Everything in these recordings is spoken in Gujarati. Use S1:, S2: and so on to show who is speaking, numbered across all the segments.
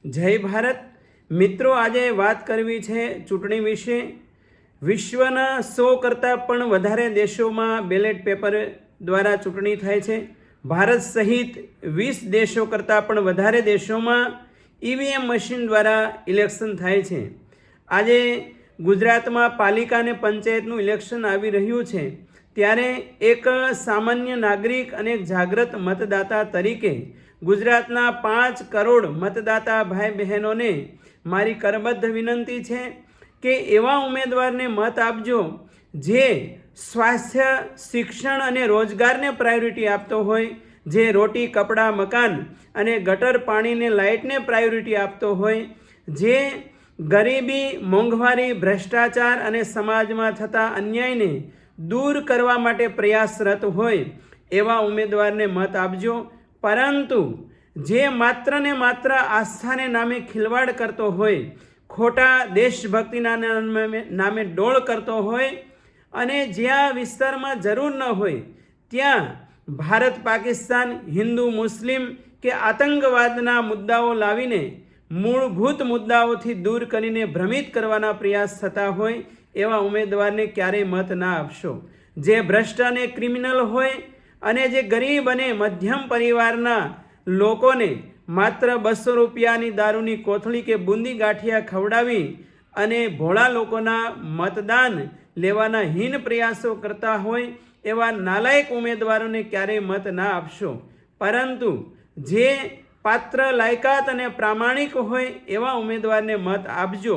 S1: જય ભારત મિત્રો, આજે વાત કરવી છે ચૂંટણી વિશે। વિશ્વના 100 કરતાં પણ વધારે દેશોમાં બેલેટ પેપર દ્વારા ચૂંટણી થાય છે। ભારત સહિત 20 દેશો કરતાં પણ વધારે દેશોમાં ઈવીએમ મશીન દ્વારા ઇલેક્શન થાય છે। આજે ગુજરાતમાં પાલિકા અને પંચાયતનું ઇલેક્શન આવી રહ્યું છે, ત્યારે એક સામાન્ય નાગરિક અને એક જાગૃત મતદાતા તરીકે ગુજરાતના 5 કરોડ મતદાતા ભાઈ બહેનોને મારી કરબદ્ધ વિનંતી છે કે એવા ઉમેદવારને મત આપજો જે સ્વાસ્થ્ય, શિક્ષણ અને રોજગારને પ્રાયોરિટી આપતો હોય, જે રોટી, કપડાં, મકાન અને ગટર પાણીને લાઇટને પ્રાયોરિટી આપતો હોય, જે ગરીબી, મોંઘવારી, ભ્રષ્ટાચાર અને સમાજમાં થતા અન્યાયને દૂર કરવા માટે પ્રયાસરત હોય એવા ઉમેદવારને મત આપજો। પરંતુ જે માત્ર ને માત્ર આસ્થાને નામે ખિલવાડ કરતો હોય, ખોટા દેશભક્તિના નામે ડોળ કરતો હોય અને જ્યાં વિસ્તારમાં જરૂર ન હોય ત્યાં ભારત પાકિસ્તાન, હિન્દુ મુસ્લિમ કે આતંકવાદના મુદ્દાઓ લાવીને મૂળભૂત મુદ્દાઓથી દૂર કરીને ભ્રમિત કરવાના પ્રયાસ થતા હોય એવા ઉમેદવારને ક્યારેય મત ના આપશો। જે ભ્રષ્ટ અને ક્રિમિનલ હોય અને જે ગરીબ અને મધ્યમ પરિવારના લોકોને માત્ર 200 રૂપિયાની દારૂની કોથળી કે બુંદી ગાંઠિયા ખવડાવી અને ભોળા લોકોના મતદાન લેવાના હીન પ્રયાસો કરતા હોય એવા નાલાયક ઉમેદવારોને ક્યારેય મત ના આપશો। પરંતુ જે પાત્ર, લાયકાત અને પ્રામાણિક હોય એવા ઉમેદવારને મત આપજો।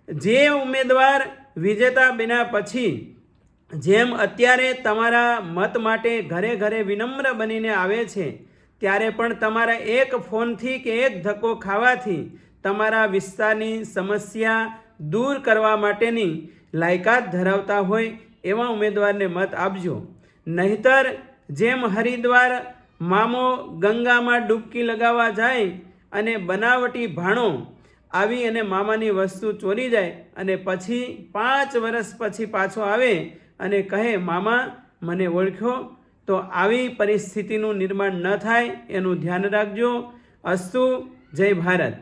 S1: જે ઉમેદવાર વિજેતા બન્યા પછી જેમ અત્યારે તમારા મત માટે ઘરે ઘરે વિનમ્ર બનીને આવે છે, ત્યારે પણ તમારા એક ફોનથી કે એક ધક્કો ખાવાથી તમારા વિસ્તારની સમસ્યા દૂર કરવા માટેની લાયકાત ધરાવતા હોય એવા ઉમેદવારને મત આપજો। નહીતર જેમ હરિદ્વાર મામો ગંગામાં ડૂબકી લગાવવા જાય અને બનાવટી ભાણો આવી અને મામાની વસ્તુ ચોરી જાય અને પછી 5 વર્ષ પછી પાછો આવે અને કહે મામા મને ઓળખ્યો, તો આવી પરિસ્થિતિનું નિર્માણ ન થાય એનું ધ્યાન રાખજો। અસ્તુ, જય ભારત।